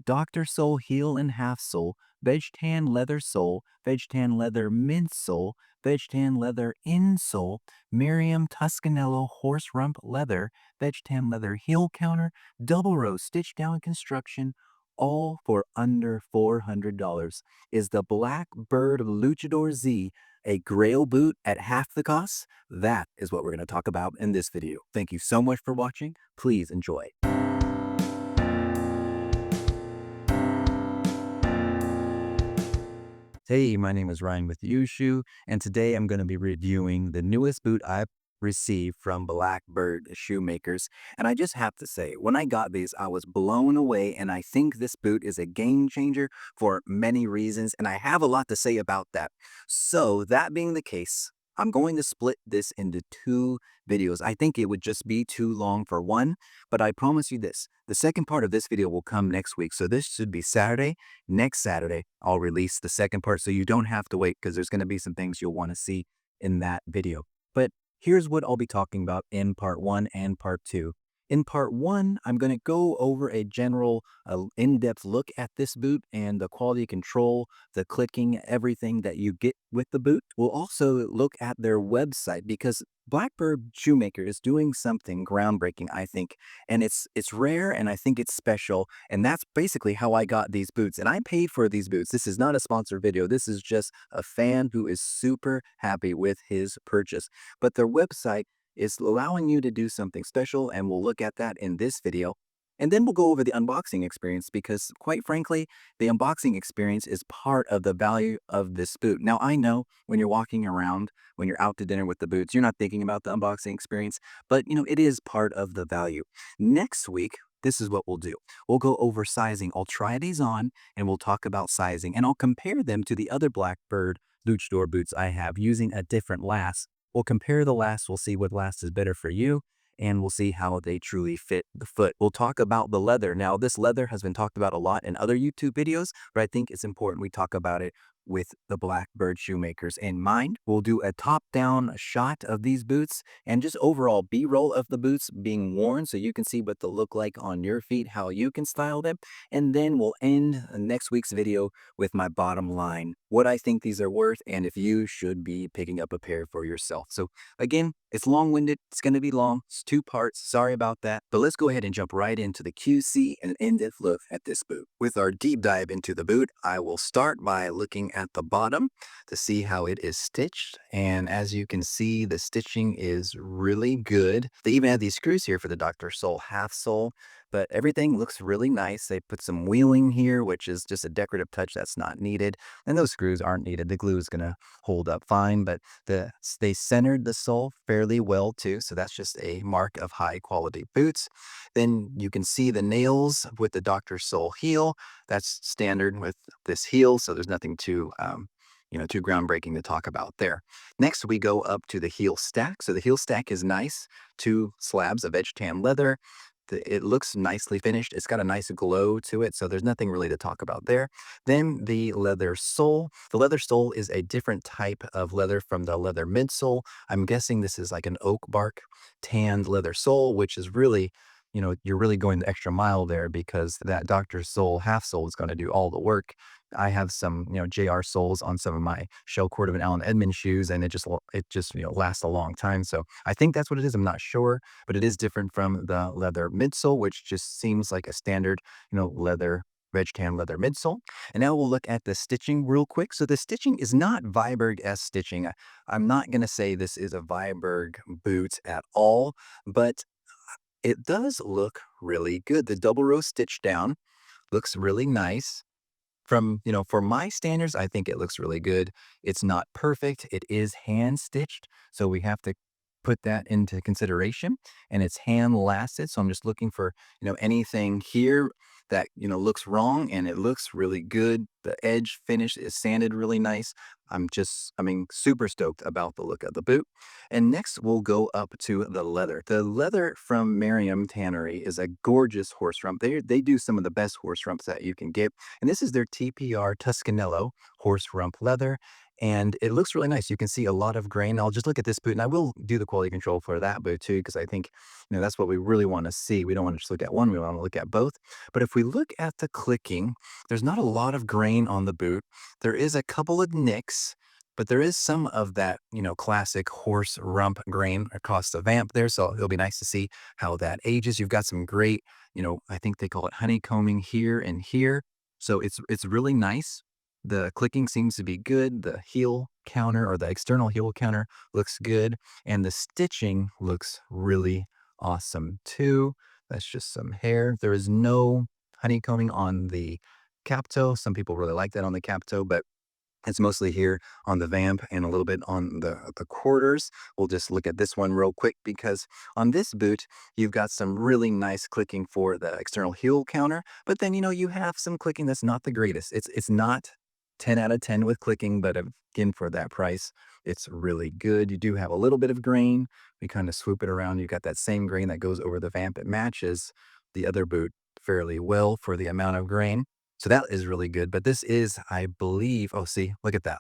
Dr. Sole heel and half sole, veg tan leather sole, veg tan leather midsole, veg tan leather insole, Mayrum Tusconello Horserump leather, veg tan leather heel counter, double row stitch down construction, all for under $400. Is the Blackbird Luchdor Z a grail boot at half the cost? That is what we're going to talk about in this video. Thank you so much for watching. Please enjoy. Hey, my name is Ryan with Ushu, and today I'm going to be reviewing the newest boot I've received from Blackbird Shoemakers. And I just have to say, when I got these, I was blown away, and I think this boot is a game changer for many reasons, and I have a lot to say about that. So, that being the case, I'm going to split this into two videos. I think it would just be too long for one, but I promise you this. The second part of this video will come next week. So this should be Saturday. Next Saturday, I'll release the second part so you don't have to wait because there's going to be some things you'll want to see in that video. But here's what I'll be talking about in part one and part two. In part one, I'm going to go over a general in-depth look at this boot and the quality control, the clicking, everything that you get with the boot. We'll also look at their website because Blackbird Shoemaker is doing something groundbreaking, I think, and it's rare and I think it's special, and that's basically how I got these boots, and I paid for these boots. This is not a sponsored video. This is just a fan who is super happy with his purchase. But their website is allowing you to do something special, and we'll look at that in this video. And then we'll go over the unboxing experience because, quite frankly, the unboxing experience is part of the value of this boot. Now, I know when you're walking around, when you're out to dinner with the boots, you're not thinking about the unboxing experience, but it is part of the value. Next week, this is what we'll do. We'll go over sizing. I'll try these on and we'll talk about sizing, and I'll compare them to the other Blackbird Luchdor boots I have using a different last. We'll compare the last, we'll see what last is better for you, and we'll see how they truly fit the foot. We'll talk about the leather. Now, this leather has been talked about a lot in other YouTube videos, but I think it's important we talk about it with the Blackbird Shoemakers in mind. We'll do a top-down shot of these boots and just overall B-roll of the boots being worn so you can see what they'll look like on your feet, how you can style them. And then we'll end next week's video with my bottom line, what I think these are worth, and if you should be picking up a pair for yourself. So again, it's long-winded. It's going to be long. It's two parts. Sorry about that. But let's go ahead and jump right into the QC and in-depth look at this boot. With our deep dive into the boot, I will start by looking at the bottom to see how it is stitched. And as you can see, the stitching is really good. They even have these screws here for the Dr. Sole half sole, but everything looks really nice. They put some wheeling here, which is just a decorative touch that's not needed. And those screws aren't needed. The glue is going to hold up fine, but they centered the sole fairly well too. So that's just a mark of high quality boots. Then you can see the nails with the Dr. Sole heel. That's standard with this heel. So there's nothing too too groundbreaking to talk about there. Next, we go up to the heel stack. So the heel stack is nice. Two slabs of edge tan leather. It looks nicely finished. It's got a nice glow to it, so there's nothing really to talk about there. Then the leather sole. The leather sole is a different type of leather from the leather midsole. I'm guessing this is like an oak bark tanned leather sole, which is really, you're really going the extra mile there because that Dr. Sole half sole is going to do all the work. I have some, JR soles on some of my Shell Cordovan Allen Edmond shoes, and it just lasts a long time. So I think that's what it is. I'm not sure, but it is different from the leather midsole, which just seems like a standard, leather veg tan leather midsole. And now we'll look at the stitching real quick. So the stitching is not Viberg-esque stitching. I'm not going to say this is a Viberg boot at all, but it does look really good. The double row stitch down looks really nice. For my standards, I think it looks really good. It's not perfect. It is hand stitched, so we have to put that into consideration, and it's hand lasted. So I'm just looking for, anything here that, looks wrong, and it looks really good. The edge finish is sanded really nice. Super stoked about the look of the boot. And next we'll go up to the leather. The leather from Mayrum Tannery is a gorgeous horse rump. They do some of the best horse rumps that you can get. And this is their TPR Tusconello Horserump leather. and it looks really nice. You can see a lot of grain. I'll just look at this boot, and I will do the quality control for that boot too, because I think, that's what we really want to see. We don't want to just look at one, we want to look at both. But if we look at the clicking, there's not a lot of grain on the boot. There is a couple of nicks, but there is some of that, classic horse rump grain across the vamp there. So it'll be nice to see how that ages. You've got some great, I think they call it honeycombing here and here. So it's really nice. The clicking seems to be good. The heel counter, or the external heel counter, looks good. And the stitching looks really awesome too. That's just some hair. There is no honeycombing on the cap toe. Some people really like that on the cap toe, but it's mostly here on the vamp and a little bit on the quarters. We'll just look at this one real quick, because on this boot, you've got some really nice clicking for the external heel counter, but then, you have some clicking that's not the greatest. It's not 10 out of 10 with clicking, but again, for that price, it's really good. You do have a little bit of grain. We kind of swoop it around. You got that same grain that goes over the vamp. It matches the other boot fairly well for the amount of grain. So that is really good, but this is, I believe, oh, see, look at that.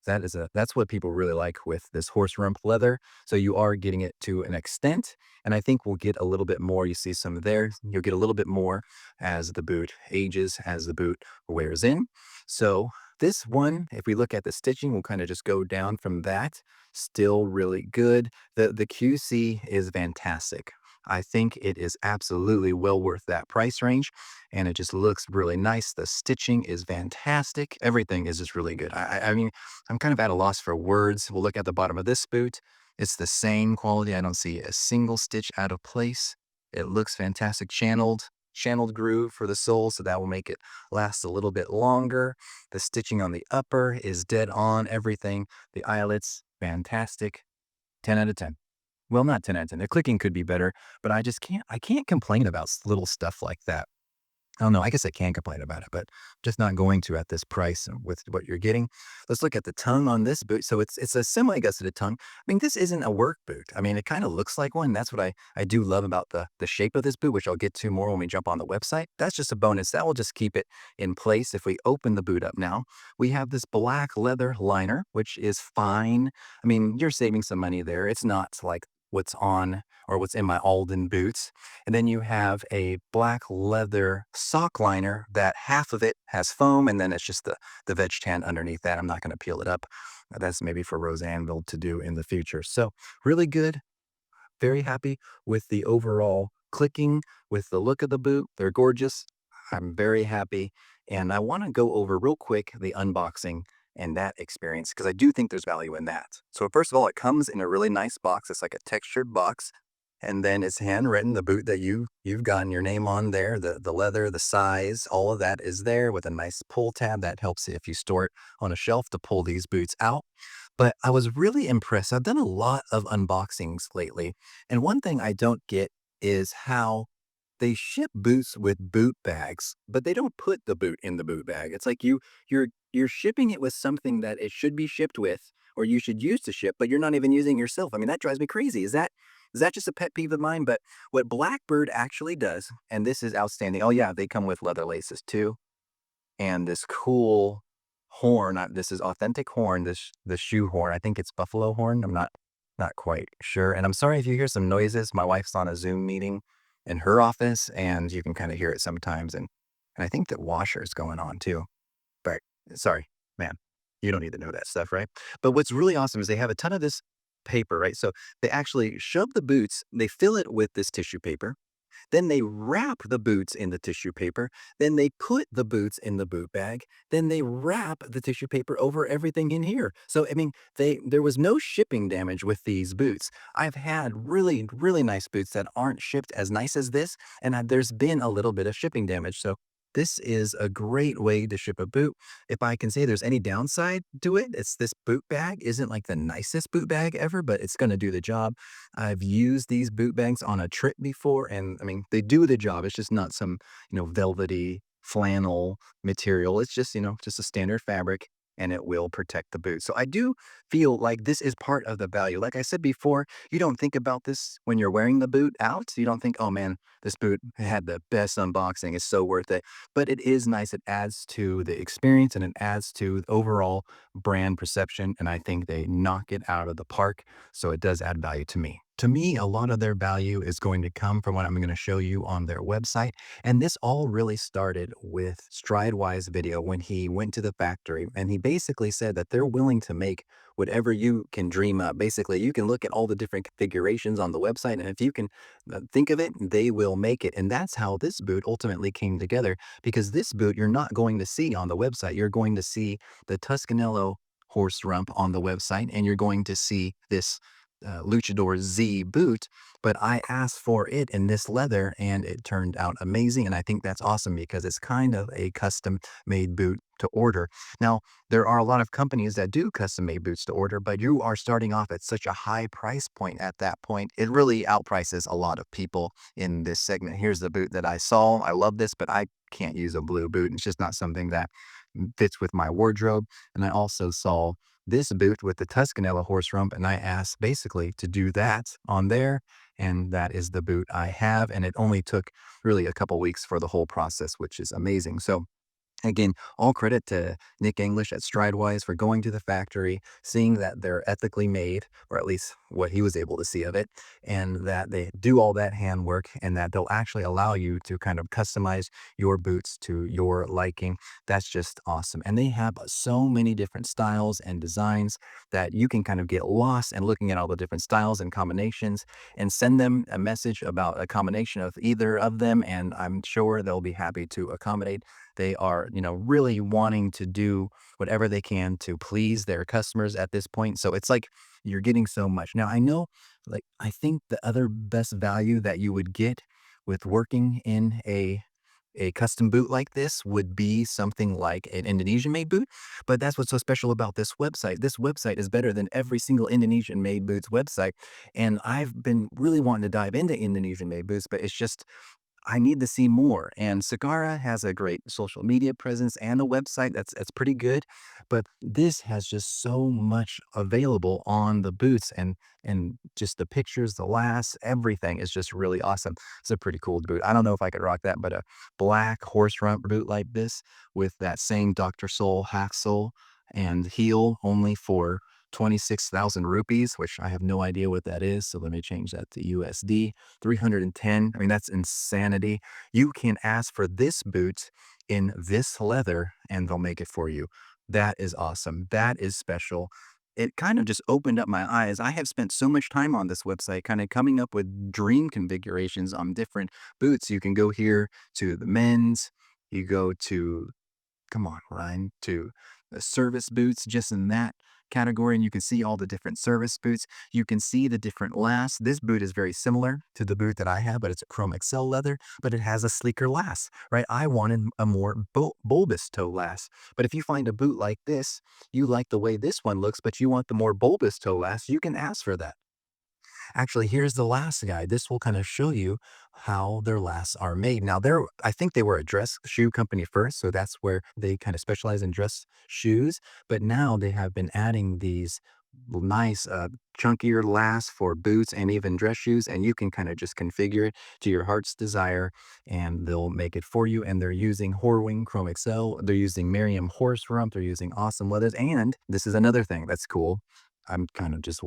That's what people really like with this horse rump leather. So you are getting it to an extent, and I think we'll get a little bit more. You see some there. You'll get a little bit more as the boot ages, as the boot wears in. So this one, if we look at the stitching, we'll kind of just go down from that. Still really good. The QC is fantastic. I think it is absolutely well worth that price range, and it just looks really nice. The stitching is fantastic. Everything is just really good. I mean, I'm kind of at a loss for words. We'll look at the bottom of this boot. It's the same quality. I don't see a single stitch out of place. It looks fantastic. Channeled groove for the sole, so that will make it last a little bit longer. The stitching on the upper is dead on. Everything. The eyelets, fantastic. 10 out of 10. Well, not 10 out of 10. The clicking could be better, but I can't complain about little stuff like that. I don't know. I guess I can complain about it, but just not going to at this price and with what you're getting. Let's look at the tongue on this boot. So it's a semi-gusseted tongue. I mean, this isn't a work boot. I mean, it kind of looks like one. That's what I do love about the shape of this boot, which I'll get to more when we jump on the website. That's just a bonus. That will just keep it in place. If we open the boot up now, we have this black leather liner, which is fine. I mean, you're saving some money there. It's not like what's on or what's in my Alden boots. And then you have a black leather sock liner that half of it has foam, and then it's just the veg tan underneath that. I'm not going to peel it up. That's maybe for Roseanneville to do in the future. So really good. Very happy with the overall clicking, with the look of the boot. They're gorgeous. I'm very happy. And I want to go over real quick the unboxing and that experience, because I do think there's value in that. So first of all, it comes in a really nice box. It's like a textured box. And then it's handwritten, the boot that you've gotten your name on there, the leather, the size, all of that is there with a nice pull tab that helps if you store it on a shelf to pull these boots out. But I was really impressed. I've done a lot of unboxings lately, and one thing I don't get is how they ship boots with boot bags, but they don't put the boot in the boot bag. It's like you're shipping it with something that it should be shipped with, or you should use to ship, but you're not even using yourself. I mean, that drives me crazy. Is that just a pet peeve of mine? But what Blackbird actually does, and this is outstanding. Oh yeah, they come with leather laces too, and this cool horn. This is authentic horn. The shoe horn. I think it's buffalo horn. I'm not quite sure. And I'm sorry if you hear some noises. My wife's on a Zoom meeting in her office, and you can kind of hear it sometimes. And I think the washer is going on too. But sorry, man, you don't need to know that stuff, right? But what's really awesome is they have a ton of this paper, right? So they actually shove the boots, they fill it with this tissue paper. Then they wrap the boots in the tissue paper. Then they put the boots in the boot bag. Then they wrap the tissue paper over everything in here. So, I mean, there was no shipping damage with these boots. I've had really, really nice boots that aren't shipped as nice as this, and there's been a little bit of shipping damage. So this is a great way to ship a boot. If I can say there's any downside to it, it's this boot bag isn't like the nicest boot bag ever, but it's going to do the job. I've used these boot bags on a trip before, and I mean, they do the job. It's just not some, velvety flannel material. It's just, just a standard fabric. and it will protect the boot. So I do feel like this is part of the value. Like I said before, you don't think about this when you're wearing the boot out. You don't think, oh man, this boot had the best unboxing. It's so worth it. But it is nice. It adds to the experience and it adds to the overall brand perception. And I think they knock it out of the park. So it does add value to me. To me, a lot of their value is going to come from what I'm going to show you on their website. And this all really started with Stridewise video when he went to the factory and he basically said that they're willing to make whatever you can dream up. Basically, you can look at all the different configurations on the website, and if you can think of it, they will make it. And that's how this boot ultimately came together because this boot you're not going to see on the website. You're going to see the Tusconello horse rump on the website, and you're going to see this Luchador Z boot, but I asked for it in this leather and it turned out amazing. And I think that's awesome because it's kind of a custom made boot to order. Now, there are a lot of companies that do custom made boots to order, but you are starting off at such a high price point at that point. It really outprices a lot of people in this segment. Here's the boot that I saw. I love this, but I can't use a blue boot. It's just not something that fits with my wardrobe. And I also saw this boot with the Tusconello horse rump, and I asked basically to do that on there, and that is the boot I have, and it only took really a couple weeks for the whole process, which is amazing. So again, all credit to Nick English at Stridewise for going to the factory, seeing that they're ethically made, or at least what he was able to see of it, and that they do all that handwork and that they'll actually allow you to kind of customize your boots to your liking. That's just awesome. And they have so many different styles and designs that you can kind of get lost in looking at all the different styles and combinations and send them a message about a combination of either of them. And I'm sure they'll be happy to accommodate. They are, really wanting to do whatever they can to please their customers at this point. So it's like you're getting so much. Now, I know, like, I think the other best value that you would get with working in a custom boot like this would be something like an Indonesian made boot. But that's what's so special about this website. This website is better than every single Indonesian made boots website. And I've been really wanting to dive into Indonesian made boots, but it's just I need to see more. And Sagara has a great social media presence and a website that's pretty good, but this has just so much available on the boots and just the pictures, the lasts, everything is just really awesome. It's a pretty cool boot. I don't know if I could rock that, but a black horse rump boot like this with that same Dr. Soul half sole and heel only for 26,000 rupees, which I have no idea what that is. So let me change that to USD. 310. I mean, that's insanity. You can ask for this boot in this leather and they'll make it for you. That is awesome. That is special. It kind of just opened up my eyes. I have spent so much time on this website, kind of coming up with dream configurations on different boots. You can go here to the men's, you go to come on, Ryan, to service boots just in that category. And you can see all the different service boots. You can see the different lasts. This boot is very similar to the boot that I have, but it's a Chrome Excel leather, but it has a sleeker last, right? I wanted a more bulbous toe last. But if you find a boot like this, you like the way this one looks, but you want the more bulbous toe last, you can ask for that. Actually, here's the last guide. This will kind of show you how their lasts are made. Now, I think they were a dress shoe company first, so that's where they kind of specialize in dress shoes. But now they have been adding these nice, chunkier lasts for boots and even dress shoes, and you can kind of just configure it to your heart's desire, and they'll make it for you. And they're using Horwing Chrome Excel. They're using Mayrum Horserump. They're using awesome leathers. And this is another thing that's cool. I'm kind of just,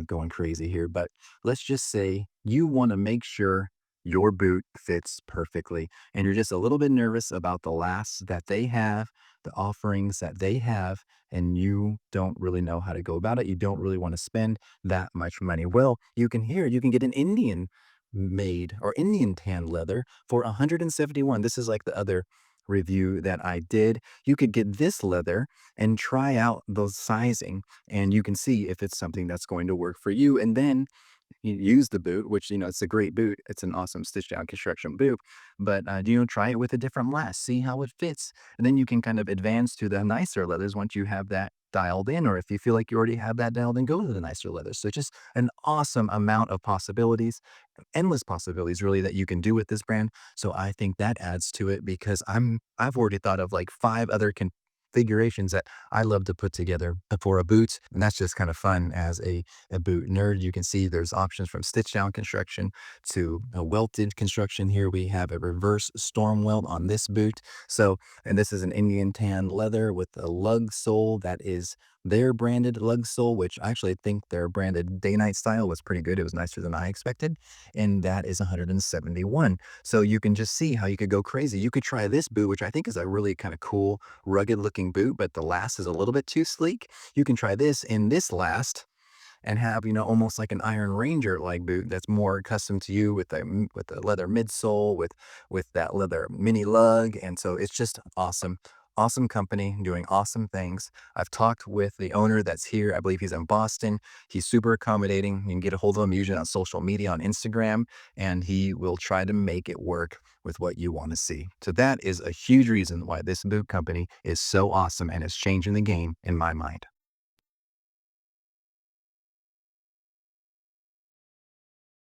going crazy here, but let's just say you want to make sure your boot fits perfectly and you're just a little bit nervous about the lasts that they have, the offerings that they have, and you don't really know how to go about it. You don't really want to spend that much money. Well, you can get an Indian made or Indian tan leather for 171. This is like the other review that I did. You could get this leather and try out those sizing and you can see if it's something that's going to work for you. And then you use the boot, which, it's a great boot. It's an awesome stitch down construction boot, but, try it with a different last, see how it fits. And then you can kind of advance to the nicer leathers once you have that dialed in, or if you feel like you already have that dialed in, go to the nicer leathers. So just an awesome amount of possibilities, endless possibilities really that you can do with this brand. So I think that adds to it because I've already thought of like 5 other configurations that I love to put together for a boot. And that's just kind of fun as a boot nerd. You can see there's options from stitch down construction to a welted construction. Here we have a reverse storm welt on this boot. So, and this is an Indian tan leather with a lug sole that is their branded lug sole, which I actually think their branded day night style was pretty good. It was nicer than I expected. And that is 171. So you can just see how you could go crazy. You could try this boot, which I think is a really kind of cool, rugged looking boot, but the last is a little bit too sleek. You can try this in this last and have, almost like an Iron Ranger like boot that's more accustomed to you with the leather midsole, with that leather mini lug. And so it's just awesome. Awesome company doing awesome things. I've talked with the owner that's here. I believe he's in Boston. He's super accommodating. You can get a hold of him usually on social media on Instagram, and he will try to make it work with what you want to see. So that is a huge reason why this boot company is so awesome and is changing the game in my mind.